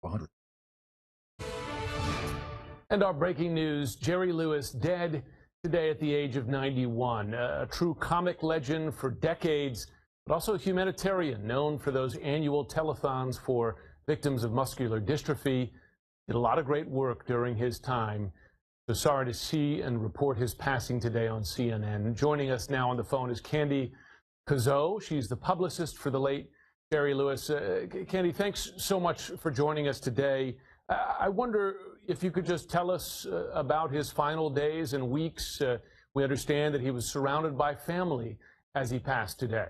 100. And our breaking news, Jerry Lewis dead today at the age of 91. A true comic legend for decades, but also a humanitarian known for those annual telethons for victims of muscular dystrophy. Did a lot of great work during his time. So sorry to see and report his passing today on CNN. Joining us now on the phone is Candy Kazo. She's the publicist for the late Jerry Lewis. Candy, thanks so much for joining us today. I wonder if you could just tell us about his final days and weeks. We understand that he was surrounded by family as he passed today.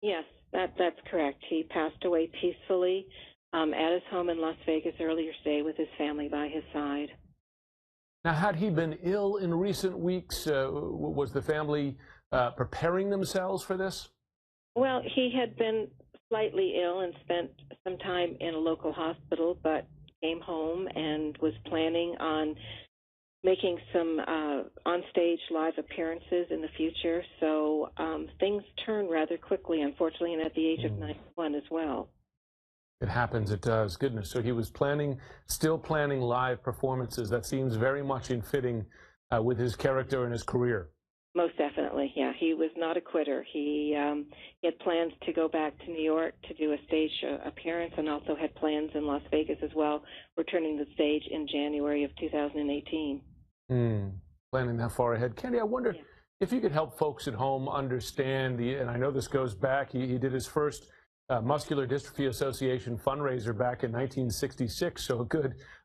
Yes, that's correct. He passed away peacefully at his home in Las Vegas earlier today with his family by his side. Now, had he been ill in recent weeks? Was the family preparing themselves for this? Well, he had been slightly ill and spent some time in a local hospital, but came home and was planning on making some on-stage live appearances in the future. So things turned rather quickly, unfortunately, and at the age of 91 as well. It happens, it does. Goodness. So he was still planning live performances. That seems very much in fitting with his character and his career. Most definitely, yeah. He was not a quitter. He had plans to go back to New York to do a stage appearance, and also had plans in Las Vegas as well, returning to the stage in January of 2018. Planning that far ahead. Candy, I wonder if you could help folks at home understand and I know this goes back, he did his first Muscular Dystrophy Association fundraiser back in 1966, so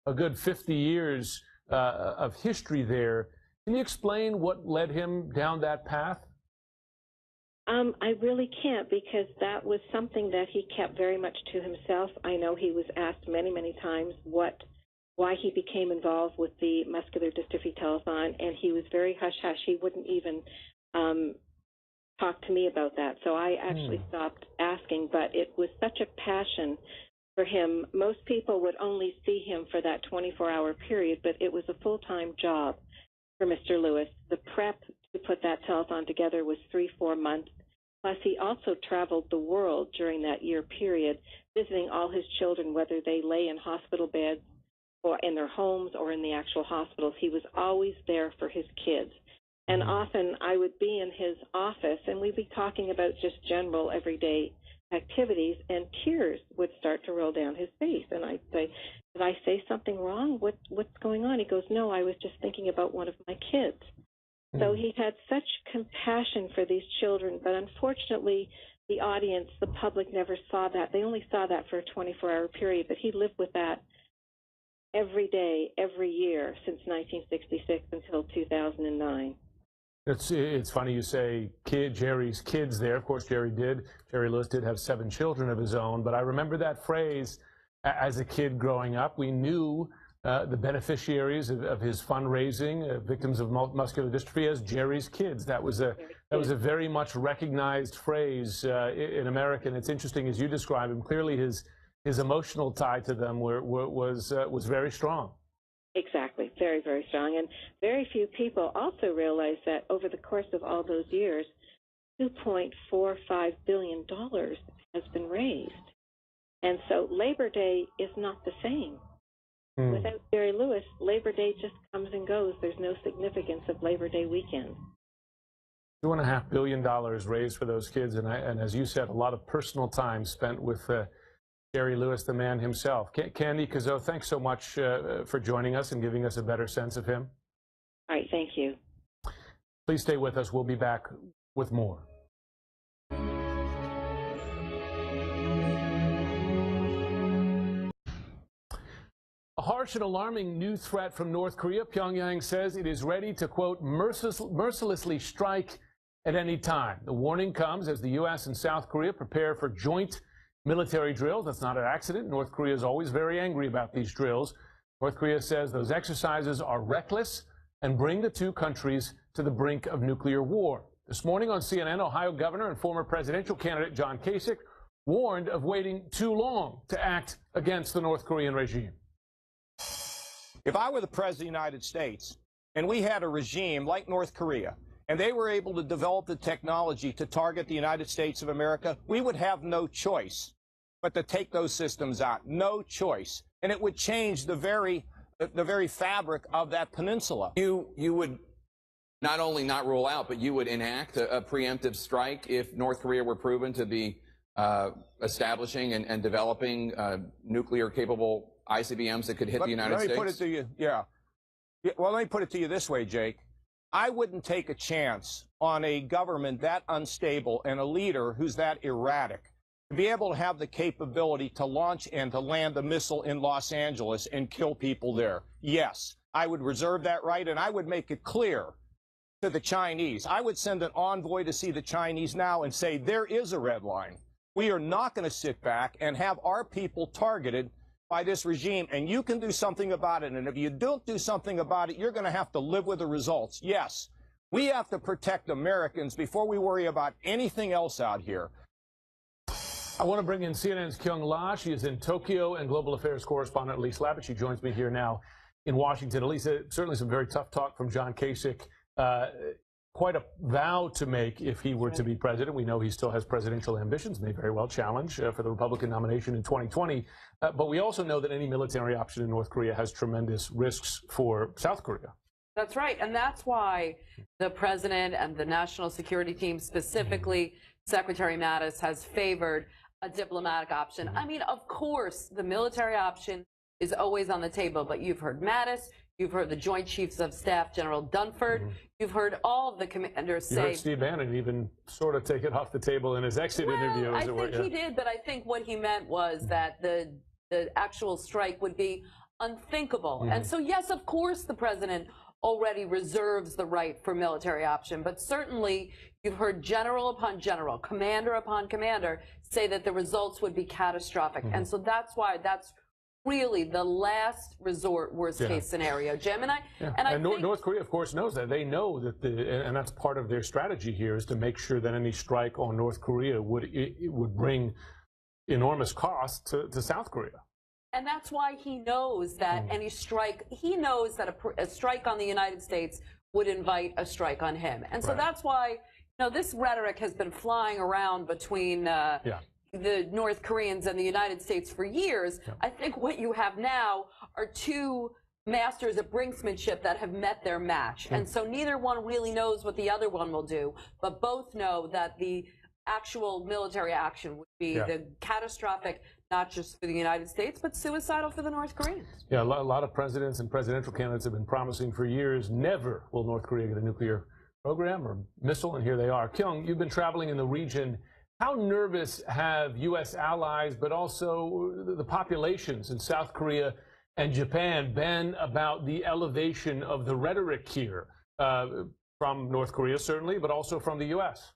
a good 50 years of history there. Can you explain what led him down that path? I really can't, because that was something that he kept very much to himself. I know he was asked many, many times why he became involved with the Muscular Dystrophy Telethon, and he was very hush-hush. He wouldn't even talk to me about that. So I actually stopped asking, but it was such a passion for him. Most people would only see him for that 24-hour period, but it was a full-time job for Mr. Lewis. The prep to put that telethon together was 3-4 months. Plus, he also traveled the world during that year period, visiting all his children, whether they lay in hospital beds or in their homes or in the actual hospitals. He was always there for his kids. And often I would be in his office, and we'd be talking about just general everyday activities, and tears would start to roll down his face. And I'd say, did I say something wrong? What's going on? He goes, no, I was just thinking about one of my kids. So he had such compassion for these children, but unfortunately the audience, the public, never saw that. They only saw that for a 24-hour period, but he lived with that every day, every year since 1966 until 2009. It's funny you say Jerry's kids there. Of course, Jerry Lewis did have 7 children of his own, but I remember that phrase as a kid growing up. We knew the beneficiaries of his fundraising, victims of muscular dystrophy, as Jerry's kids. That was a very much recognized phrase in America, and it's interesting as you describe him. Clearly, his emotional tie to them was very strong. Exactly. Very, very strong. And very few people also realize that over the course of all those years, $2.45 billion has been raised. And so Labor Day is not the same. Without Jerry Lewis, Labor Day just comes and goes. There's no significance of Labor Day weekend. $2.5 billion raised for those kids, and as you said, a lot of personal time spent with Jerry Lewis, the man himself. Candy Kazo, thanks so much for joining us and giving us a better sense of him. All right, thank you. Please stay with us. We'll be back with more. A harsh and alarming new threat from North Korea. Pyongyang says it is ready to, quote, mercilessly strike at any time. The warning comes as the U.S. and South Korea prepare for joint military drills. That's not an accident. North Korea is always very angry about these drills. North Korea says those exercises are reckless and bring the two countries to the brink of nuclear war. This morning on CNN, Ohio Governor and former presidential candidate John Kasich warned of waiting too long to act against the North Korean regime. If I were the President of the United States and we had a regime like North Korea, and they were able to develop the technology to target the United States of America, we would have no choice but to take those systems out. No choice. And it would change the very fabric of that peninsula. You would not only not rule out, but you would enact a preemptive strike if North Korea were proven to be establishing and developing nuclear-capable ICBMs that could hit the United States? Let me put it to you, yeah. Well, let me put it to you this way, Jake. I wouldn't take a chance on a government that unstable and a leader who's that erratic to be able to have the capability to launch and to land a missile in Los Angeles and kill people there. Yes, I would reserve that right, and I would make it clear to the Chinese. I would send an envoy to see the Chinese now and say, there is a red line. We are not going to sit back and have our people targeted by this regime, and you can do something about it. And if you don't do something about it, you're going to have to live with the results. Yes, we have to protect Americans before we worry about anything else out here. I want to bring in CNN's Kyung La. She is in Tokyo, and global affairs correspondent Elise Labott. She joins me here now in Washington. Elise, certainly some very tough talk from John Kasich. Quite a vow to make if he were to be president. We know he still has presidential ambitions, may very well challenge for the Republican nomination in 2020. But we also know that any military option in North Korea has tremendous risks for South Korea. That's right. And that's why the president and the national security team, specifically Secretary Mattis, has favored a diplomatic option. I mean, of course, the military option is always on the table, but you've heard Mattis, you've heard the Joint Chiefs of Staff, General Dunford, you've heard all of the commanders say... You heard Steve Bannon even sort of take it off the table in his exit interview, as it were. I think he did, but I think what he meant was that the actual strike would be unthinkable. And so, yes, of course, the president already reserves the right for military option, but certainly you've heard general upon general, commander upon commander say that the results would be catastrophic. And so that's why that's really the last resort worst case scenario, Jim. And I think North Korea, of course, knows that. They know that, and that's part of their strategy here, is to make sure that any strike on North Korea would bring enormous cost to South Korea. And that's why he knows that any strike, he knows that a strike on the United States would invite a strike on him. And so that's why, you know, this rhetoric has been flying around between the North Koreans and the United States for years. I think what you have now are two masters of brinksmanship that have met their match. And so neither one really knows what the other one will do, but both know that the actual military action would be the catastrophic, not just for the United States, but suicidal for the North Koreans. Yeah, a lot of presidents and presidential candidates have been promising for years, never will North Korea get a nuclear program or missile, and here they are. Kyung, you've been traveling in the region. How nervous have U.S. allies, but also the populations in South Korea and Japan, been about the elevation of the rhetoric here from North Korea, certainly, but also from the U.S.?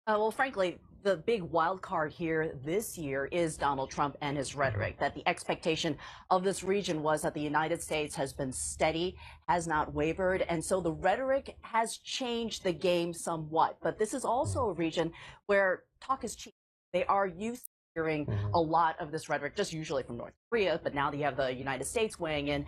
Well, frankly, the big wild card here this year is Donald Trump and his rhetoric, that the expectation of this region was that the United States has been steady, has not wavered, and so the rhetoric has changed the game somewhat. But this is also a region where talk is cheap. They are used to hearing a lot of this rhetoric, just usually from North Korea, but now that you have the United States weighing in,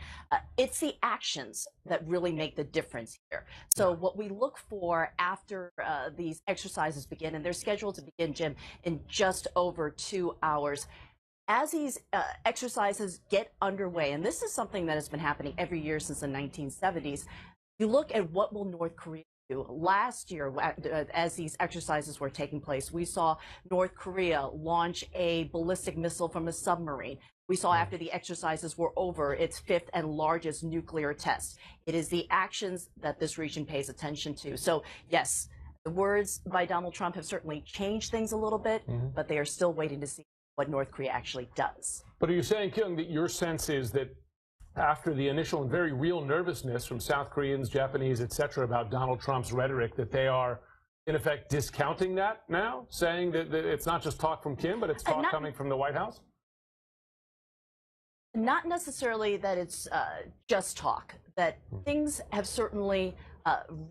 it's the actions that really make the difference here. So what we look for after these exercises begin, and they're scheduled to begin, Jim, in just over 2 hours, as these exercises get underway, and this is something that has been happening every year since the 1970s, you look at what will North Korea do. Last year, as these exercises were taking place, we saw North Korea launch a ballistic missile from a submarine. We saw after the exercises were over its 5th and largest nuclear test. It is the actions that this region pays attention to. So, yes, the words by Donald Trump have certainly changed things a little bit, but they are still waiting to see what North Korea actually does. But are you saying, Kyung, that your sense is that after the initial and very real nervousness from South Koreans, Japanese, et cetera, about Donald Trump's rhetoric, that they are, in effect, discounting that now, saying that it's not just talk from Kim, but it's talk coming from the White House? Not necessarily that it's just talk, that things have certainly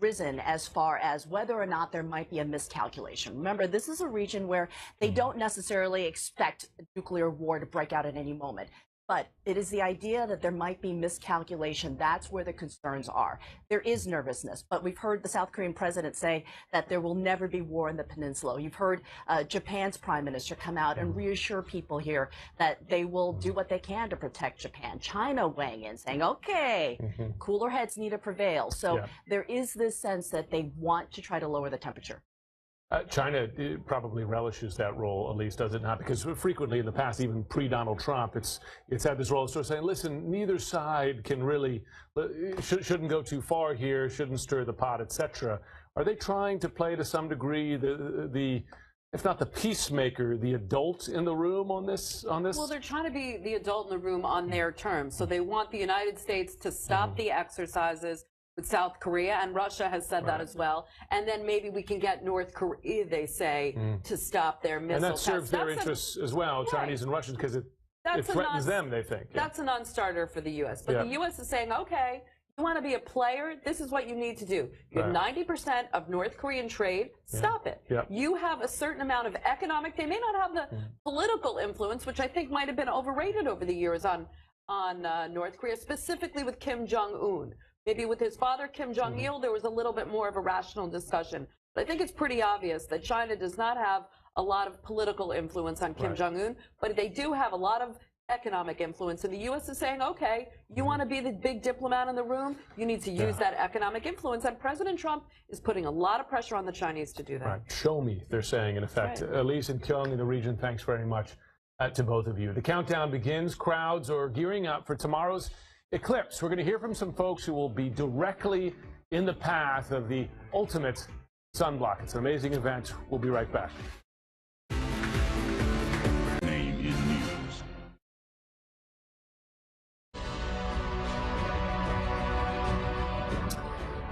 risen as far as whether or not there might be a miscalculation. Remember, this is a region where they don't necessarily expect a nuclear war to break out at any moment. But it is the idea that there might be miscalculation. That's where the concerns are. There is nervousness, but we've heard the South Korean president say that there will never be war in the peninsula. You've heard Japan's prime minister come out and reassure people here that they will do what they can to protect Japan. China weighing in, saying, okay, cooler heads need to prevail. So there is this sense that they want to try to lower the temperature. China probably relishes that role, at least, does it not? Because frequently in the past, even pre-Donald Trump, it's had this role of sort of saying, listen, neither side can really, shouldn't go too far here, shouldn't stir the pot, etc. Are they trying to play to some degree the if not the peacemaker, the adult in the room on this? Well, they're trying to be the adult in the room on their terms. So they want the United States to stop the exercises with South Korea, and Russia has said that as well. And then maybe we can get North Korea, they say, to stop their missile And that tests. serves their interests as well, Chinese and Russians, because it threatens them, they think. That's a non-starter for the U.S. But the U.S. is saying, okay, you want to be a player, this is what you need to do. You have 90% of North Korean trade, stop it. You have a certain amount of economic, they may not have the political influence, which I think might have been overrated over the years on North Korea, specifically with Kim Jong-un. Maybe with his father, Kim Jong-il, there was a little bit more of a rational discussion. But I think it's pretty obvious that China does not have a lot of political influence on Kim Jong-un, but they do have a lot of economic influence. And the U.S. is saying, okay, you want to be the big diplomat in the room, you need to use that economic influence. And President Trump is putting a lot of pressure on the Chinese to do that. Right. Show me, they're saying, in effect. Elise and Kyung in the region, thanks very much to both of you. The countdown begins. Crowds are gearing up for tomorrow's eclipse. We're going to hear from some folks who will be directly in the path of the ultimate sunblock. It's an amazing event. We'll be right back. Name is news.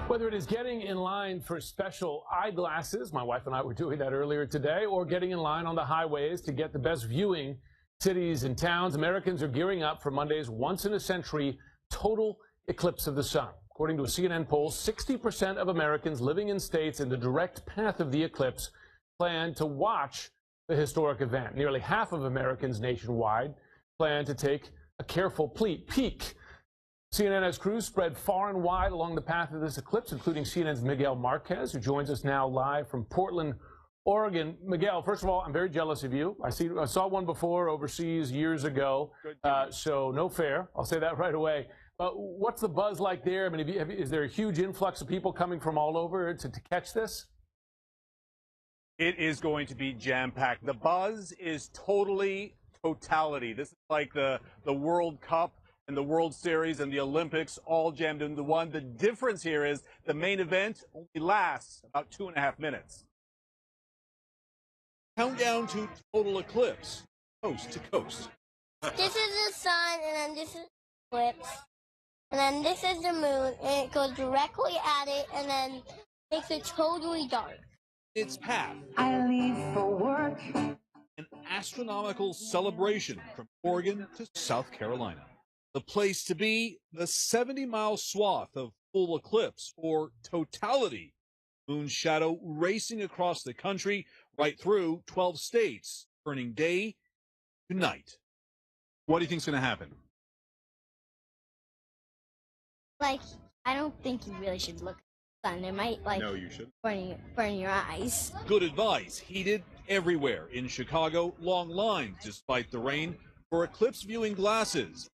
Whether it is getting in line for special eyeglasses, my wife and I were doing that earlier today, or getting in line on the highways to get the best viewing cities and towns, Americans are gearing up for Monday's once-in-a-century total eclipse of the sun. According to a CNN poll, 60% of Americans living in states in the direct path of the eclipse plan to watch the historic event. Nearly half of Americans nationwide plan to take a careful peek. CNN has crews spread far and wide along the path of this eclipse, including CNN's Miguel Marquez, who joins us now live from Portland, Oregon. Miguel, first of all, I'm very jealous of you. I saw one before overseas years ago, so no fair. I'll say that right away. But what's the buzz like there? I mean, is there a huge influx of people coming from all over to catch this? It is going to be jam-packed. The buzz is totality. This is like the World Cup and the World Series and the Olympics all jammed into one. The difference here is the main event only lasts about 2.5 minutes. Countdown to total eclipse, coast to coast. This is the sun, and then this is the eclipse, and then this is the moon, and it goes directly at it, and then makes it totally dark. Its path. I leave for work. An astronomical celebration from Oregon to South Carolina. The place to be, the 70-mile swath of full eclipse, or totality. Moon's shadow racing across the country, right through 12 states, turning day to night. What do you think's going to happen? Like, I don't think you really should look at the sun. It might, like, No, you shouldn't. burn your eyes. Good advice. Heated everywhere. In Chicago, long lines, despite the rain, for eclipse viewing glasses.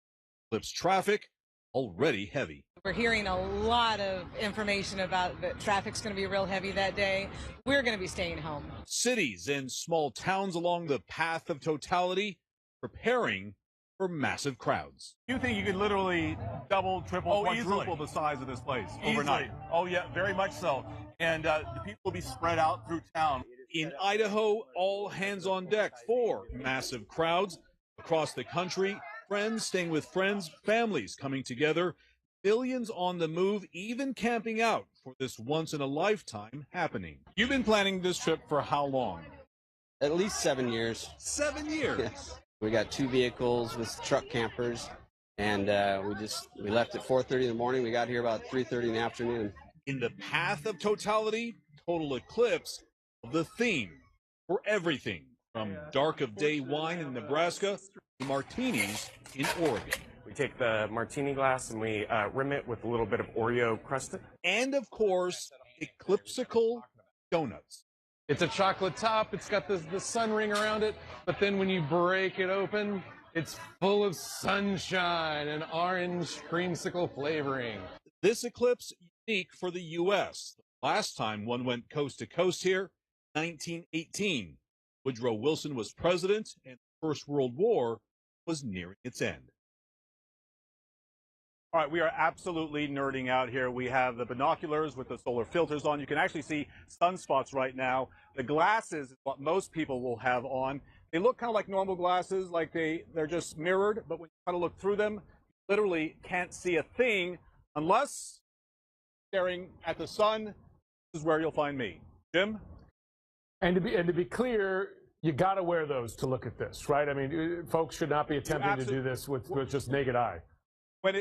Eclipse traffic already heavy. We're hearing a lot of information about that traffic's going to be real heavy that day. We're going to be staying home. Cities and small towns along the path of totality preparing for massive crowds. You think you could literally double, triple, quadruple the size of this place overnight? Oh, yeah, very much so. And the people will be spread out through town. In Idaho, all hands on deck for massive crowds. Across the country, friends staying with friends, families coming together, millions on the move, even camping out for this once-in-a-lifetime happening. You've been planning this trip for how long? At least 7 years. 7 years? Yes. We got 2 vehicles with truck campers, and we left at 4:30 in the morning. We got here about 3:30 in the afternoon. In the path of totality, total eclipse of the theme for everything From dark of day wine in Nebraska to martinis in Oregon. We take the martini glass and we rim it with a little bit of Oreo crust. And of course, Eclipsical donuts. It's a chocolate top, it's got the sun ring around it, but then when you break it open, it's full of sunshine and orange creamsicle flavoring. This eclipse unique for the U.S. Last time one went coast to coast here, 1918. Woodrow Wilson was president and the First World War was nearing its end. All right, we are absolutely nerding out here. We have the binoculars with the solar filters on. You can actually see sunspots right now. The glasses is what most people will have on. They look kind of like normal glasses, like they're just mirrored, but when you kind of look through them, you literally can't see a thing unless staring at the sun. This is where you'll find me. Jim? And to be clear, you got to wear those to look at this, right? I mean, folks should not be attempting to do this with just naked eye. When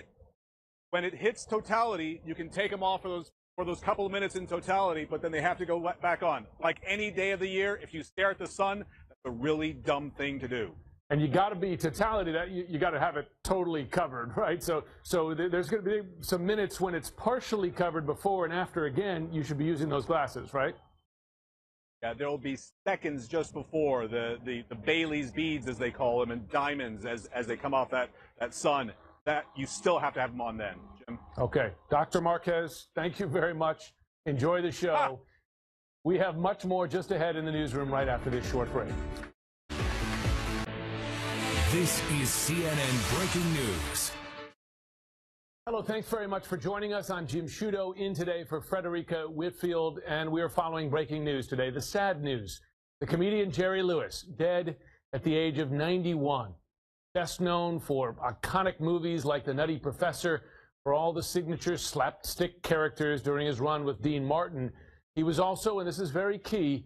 it hits totality, you can take them off for those couple of minutes in totality, but then they have to go back on. Like any day of the year, if you stare at the sun, that's a really dumb thing to do. And you got to be totality. That you got to have it totally covered, right? So there's going to be some minutes when it's partially covered before and after. Again, you should be using those glasses, right? Yeah, there will be seconds just before the Bailey's beads, as they call them, and diamonds as they come off that sun. That you still have to have them on then, Jim. Okay. Dr. Marquez, thank you very much. Enjoy the show. We have much more just ahead in the newsroom right after this short break. This is CNN Breaking News. Hello, thanks very much for joining us. I'm Jim Sciutto in today for Frederica Whitfield, and we are following breaking news today. The sad news. The comedian Jerry Lewis, dead at the age of 91. Best known for iconic movies like The Nutty Professor, for all the signature slapstick characters during his run with Dean Martin. He was also, and this is very key,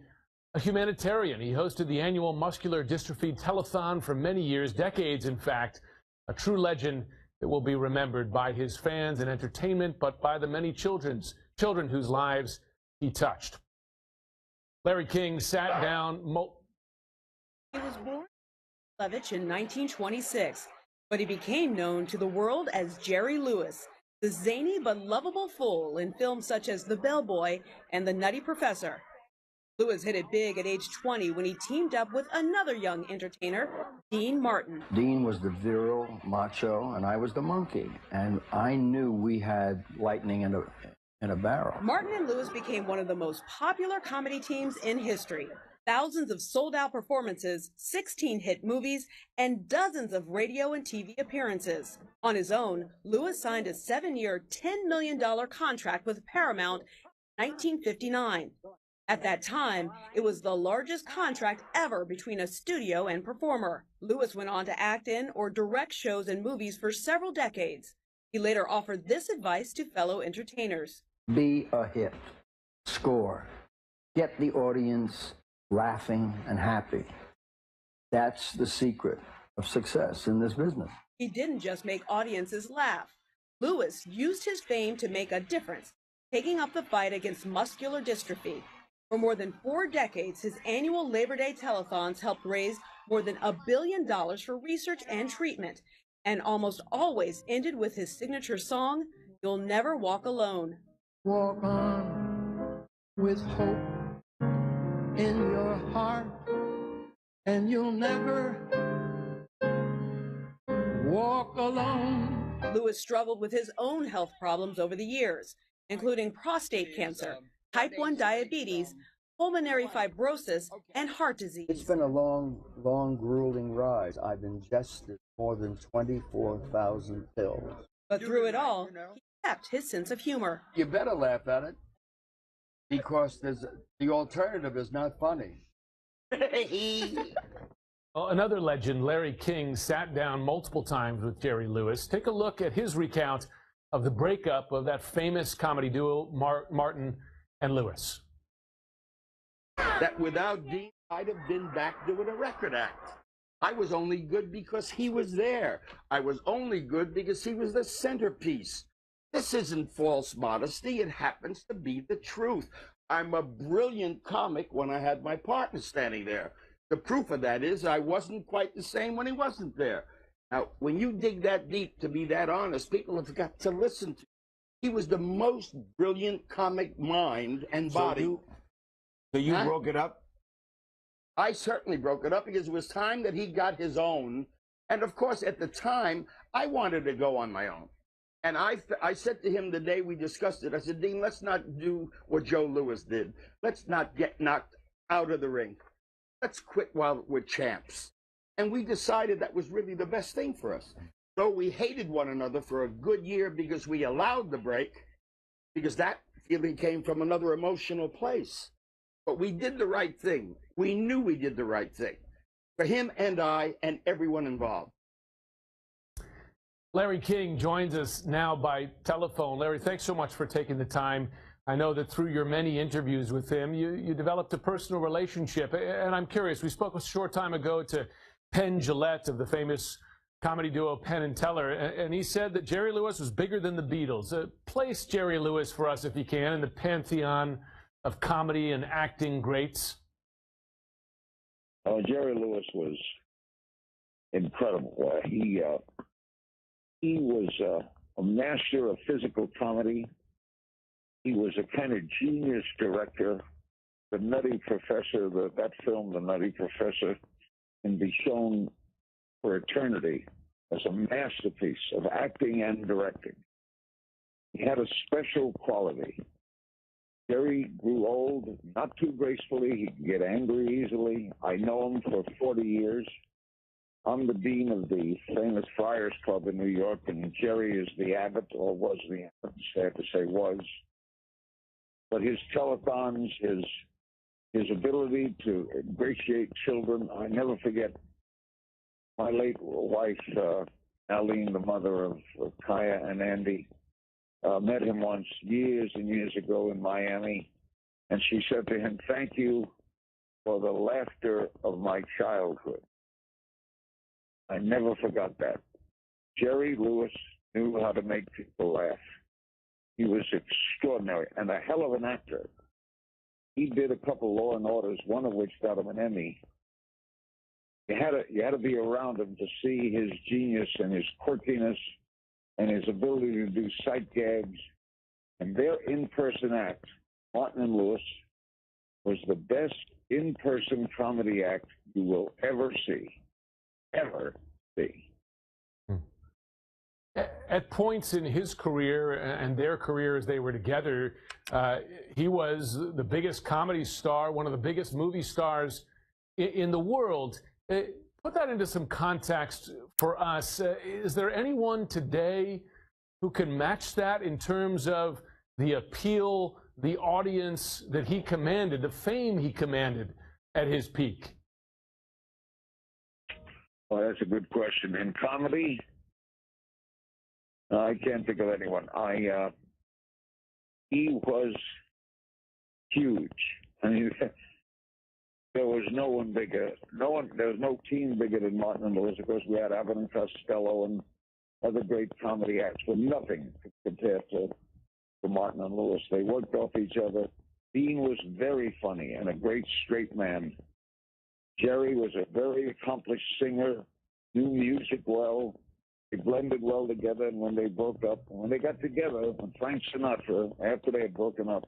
a humanitarian. He hosted the annual Muscular Dystrophy Telethon for many years, decades in fact, a true legend that will be remembered by his fans and entertainment, but by the many children whose lives he touched. Larry King sat down. He was born in 1926, but he became known to the world as Jerry Lewis, the zany but lovable fool in films such as The Bellboy and The Nutty Professor. Lewis hit it big at age 20 when he teamed up with another young entertainer, Dean Martin. Dean was the virile macho, and I was the monkey, and I knew we had lightning in a barrel. Martin and Lewis became one of the most popular comedy teams in history. Thousands of sold-out performances, 16 hit movies, and dozens of radio and TV appearances. On his own, Lewis signed a 7-year, $10 million contract with Paramount in 1959. At that time, it was the largest contract ever between a studio and performer. Lewis went on to act in or direct shows and movies for several decades. He later offered this advice to fellow entertainers. Be a hit. Score. Get the audience laughing and happy. That's the secret of success in this business. He didn't just make audiences laugh. Lewis used his fame to make a difference, taking up the fight against muscular dystrophy. For more than 4 decades, his annual Labor Day telethons helped raise more than $1 billion for research and treatment, and almost always ended with his signature song, You'll Never Walk Alone. Walk on with hope in your heart, and you'll never walk alone. Lewis struggled with his own health problems over the years, including prostate cancer, type 1 diabetes, pulmonary fibrosis, and heart disease. It's been a long, grueling ride. I've ingested more than 24,000 pills. But through it all, he kept his sense of humor. You better laugh at it, because the alternative is not funny. Well, another legend, Larry King, sat down multiple times with Jerry Lewis. Take a look at his recount of the breakup of that famous comedy duo, Martin and Lewis. That without Dean, I'd have been back doing a record act. I was only good because he was there. I was only good because he was the centerpiece. This isn't false modesty. It happens to be the truth. I'm a brilliant comic when I had my partner standing there. The proof of that is I wasn't quite the same when he wasn't there. Now, when you dig that deep to be that honest, people have got to listen to. He was the most brilliant comic mind and body. So you broke it up? I certainly broke it up because it was time that he got his own. And of course, at the time, I wanted to go on my own. And I said to him the day we discussed it, I said, Dean, let's not do what Joe Louis did. Let's not get knocked out of the ring. Let's quit while we're champs. And we decided that was really the best thing for us. So we hated one another for a good year because we allowed the break, because that feeling came from another emotional place. But we did the right thing. We knew we did the right thing for him and I and everyone involved. Larry King joins us now by telephone. Larry, thanks so much for taking the time. I know that through your many interviews with him, you developed a personal relationship. And I'm curious, we spoke a short time ago to Penn Jillette of the famous comedy duo Penn and Teller, and he said that Jerry Lewis was bigger than the Beatles. Place Jerry Lewis for us, if you can, in the pantheon of comedy and acting greats. Jerry Lewis was incredible. He was a master of physical comedy. He was a kind of genius director. The Nutty Professor, that film, The Nutty Professor, can be shown for eternity as a masterpiece of acting and directing. He had a special quality. Jerry grew old, not too gracefully. He could get angry easily. I know him for 40 years. I'm the dean of the famous Friars Club in New York, and Jerry is the abbot, or was the abbot, sad to say was. But his telethons, his ability to ingratiate children, I never forget my late wife, Aline, the mother of Kaya and Andy, met him once years and years ago in Miami, and she said to him, "Thank you for the laughter of my childhood." I never forgot that. Jerry Lewis knew how to make people laugh. He was extraordinary and a hell of an actor. He did a couple Law and Orders, one of which got him an Emmy. You had to be around him to see his genius and his quirkiness and his ability to do sight gags. And their in-person act, Martin and Lewis, was the best in-person comedy act you will ever see. Ever see. At points in his career and their career as they were together, he was the biggest comedy star, one of the biggest movie stars in the world. Put that into some context for us. Is there anyone today who can match that in terms of the appeal, the audience that he commanded, the fame he commanded at his peak? Well, that's a good question. In comedy, I can't think of anyone. He was huge. I mean, there was no one bigger. There was no team bigger than Martin and Lewis. Of course, we had Abbott and Costello and other great comedy acts, but nothing compared to Martin and Lewis. They worked off each other. Dean was very funny and a great straight man. Jerry was a very accomplished singer, knew music well. They blended well together, and when they broke up, when they got together, when Frank Sinatra, after they had broken up,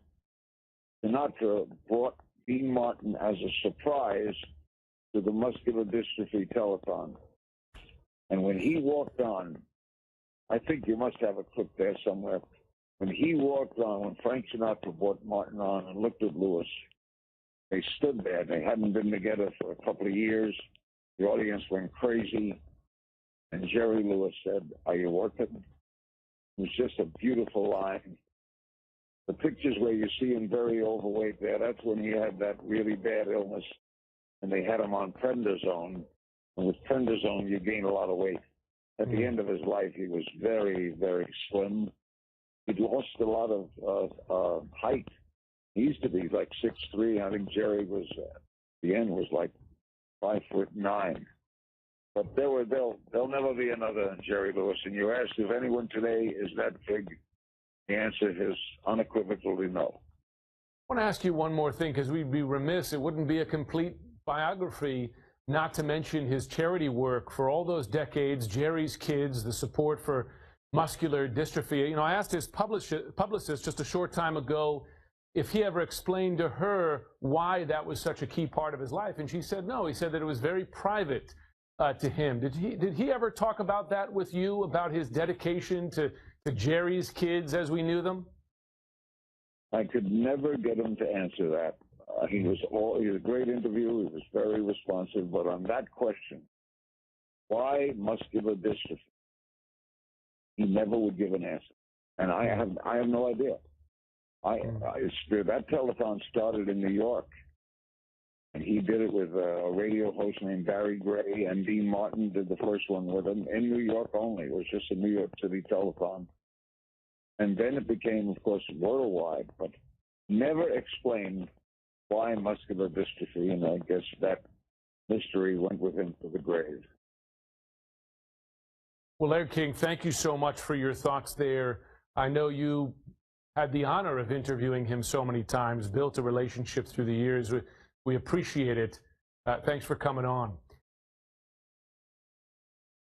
Sinatra brought Dean Martin as a surprise to the muscular dystrophy telethon. And when he walked on, I think you must have a clip there somewhere. When he walked on, when Frank Sinatra brought Martin on and looked at Lewis, they stood there. They hadn't been together for a couple of years. The audience went crazy. And Jerry Lewis said, "Are you working?" It was just a beautiful line. The pictures where you see him very overweight there, that's when he had that really bad illness. And they had him on prednisone. And with prednisone, you gain a lot of weight. At the end of his life, he was very, very slim. He'd lost a lot of height. He used to be like 6'3". I think Jerry was, at the end, was like 5'9". But there'll never be another Jerry Lewis. And you asked if anyone today is that big, the answer is unequivocally no. I want to ask you one more thing, because we'd be remiss. It wouldn't be a complete biography not to mention his charity work for all those decades, Jerry's Kids, the support for muscular dystrophy. You know, I asked his publicist just a short time ago if he ever explained to her why that was such a key part of his life, and she said no. He said that it was very private to him. Did he ever talk about that with you, about his dedication to Jerry's Kids as we knew them? I could never get him to answer that. He was a great interview. He was very responsive. But on that question, why muscular dystrophy, he never would give an answer. And I have no idea. That telethon started in New York. And he did it with a radio host named Barry Gray, and Dean Martin did the first one with him in New York only. It was just a New York City telethon. And then it became, of course, worldwide, but never explained why muscular dystrophy, and I guess that mystery went with him to the grave. Well, Larry King, thank you so much for your thoughts there. I know you had the honor of interviewing him so many times, built a relationship through the years. We appreciate it. Thanks for coming on.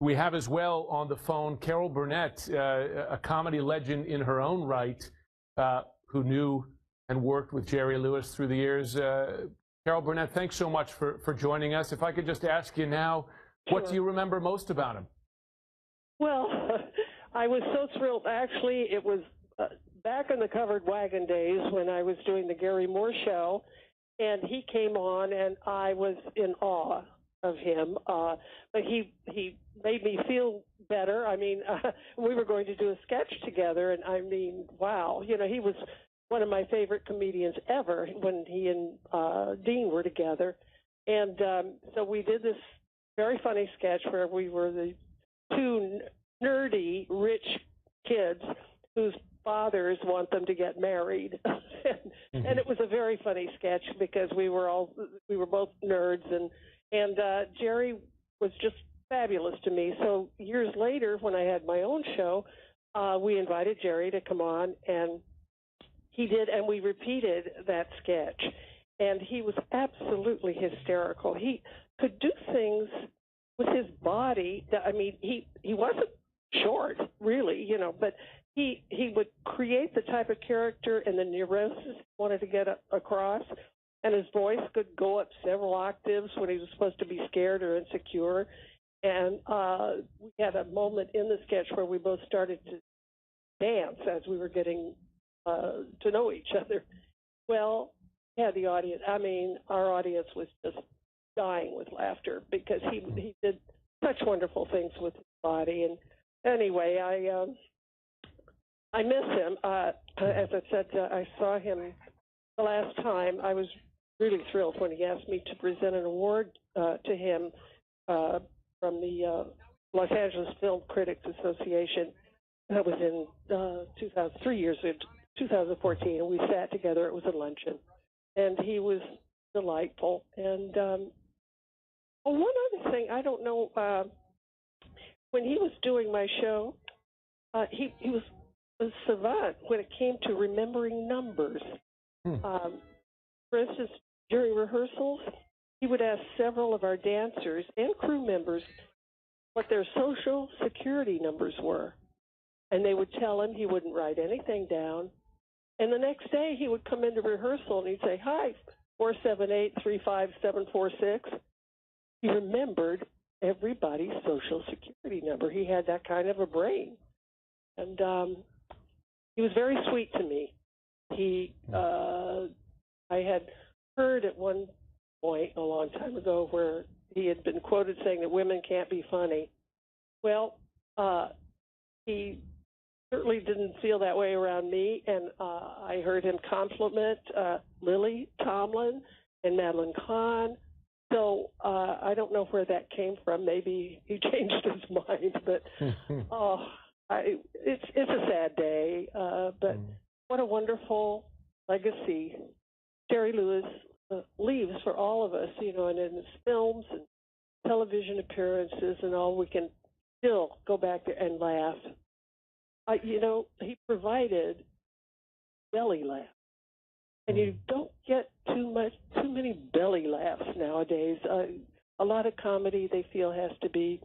We have as well on the phone Carol Burnett, a comedy legend in her own right, who knew and worked with Jerry Lewis through the years. Carol Burnett, thanks so much for joining us. If I could just ask you now, what do you remember most about him? Well, I was so thrilled. Actually, it was back in the Covered Wagon days when I was doing the Gary Moore Show, and he came on, and I was in awe of him. But he made me feel better. I mean, we were going to do a sketch together, and I mean, wow. You know, he was one of my favorite comedians ever when he and Dean were together. And so we did this very funny sketch where we were the two nerdy, rich kids whose fathers want them to get married. And it was a very funny sketch because we were both nerds, and Jerry was just fabulous to me. So years later, when I had my own show, we invited Jerry to come on, and he did, and we repeated that sketch. And he was absolutely hysterical. He could do things with his body that, I mean, he wasn't short, really, you know, but he would create the type of character and the neurosis he wanted to get across, and his voice could go up several octaves when he was supposed to be scared or insecure. And we had a moment in the sketch where we both started to dance as we were getting to know each other. Well, yeah, the audience, I mean, our audience was just dying with laughter because he did such wonderful things with his body. And anyway, I miss him. As I said, I saw him the last time. I was really thrilled when he asked me to present an award to him from the Los Angeles Film Critics Association. That was in 3 years ago, 2014, and we sat together. It was a luncheon, and he was delightful. And one other thing, I don't know, when he was doing my show, he was a savant when it came to remembering numbers. For instance, during rehearsals, he would ask several of our dancers and crew members what their social security numbers were. And they would tell him. He wouldn't write anything down. And the next day, he would come into rehearsal and he'd say, "Hi, 478-35746. He remembered everybody's social security number. He had that kind of a brain. And he was very sweet to me. I had heard at one point a long time ago where he had been quoted saying that women can't be funny. Well, he certainly didn't feel that way around me, and I heard him compliment Lily Tomlin and Madeline Kahn. So I don't know where that came from. Maybe he changed his mind, but it's a sad day. But what a wonderful legacy Jerry Lewis leaves for all of us, you know, and in his films and television appearances and all, we can still go back and laugh. You know, he provided belly laugh. And you don't get too many belly laughs nowadays. A lot of comedy they feel has to be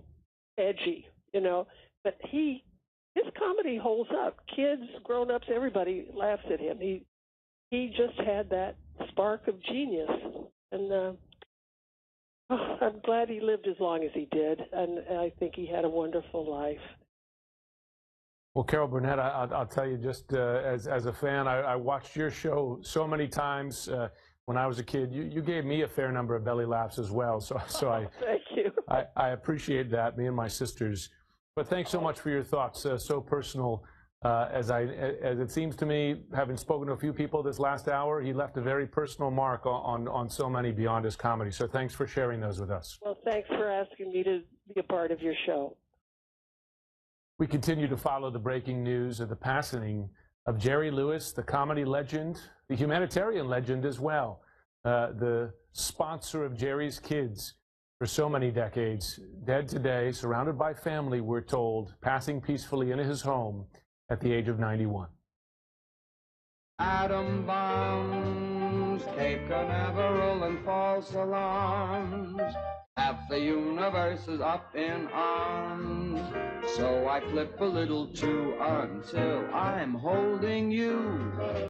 edgy, you know. But his comedy holds up. Kids, grown-ups, everybody laughs at him. He just had that spark of genius, and I'm glad he lived as long as he did, and I think he had a wonderful life. Well, Carol Burnett, I'll tell you, just as a fan, I watched your show so many times when I was a kid. You gave me a fair number of belly laughs as well, so thank you. I appreciate that, me and my sisters. But thanks so much for your thoughts, so personal. As it seems to me, having spoken to a few people this last hour, he left a very personal mark on so many beyond his comedy. So thanks for sharing those with us. Well, thanks for asking me to be a part of your show. We continue to follow the breaking news of the passing of Jerry Lewis, the comedy legend, the humanitarian legend as well, the sponsor of Jerry's Kids for so many decades, dead today, surrounded by family, we're told, passing peacefully in his home at the age of 91. Atom bombs, Cape Canaveral and false alarms. Half the universe is up in arms. So I flip a little too until I'm holding you.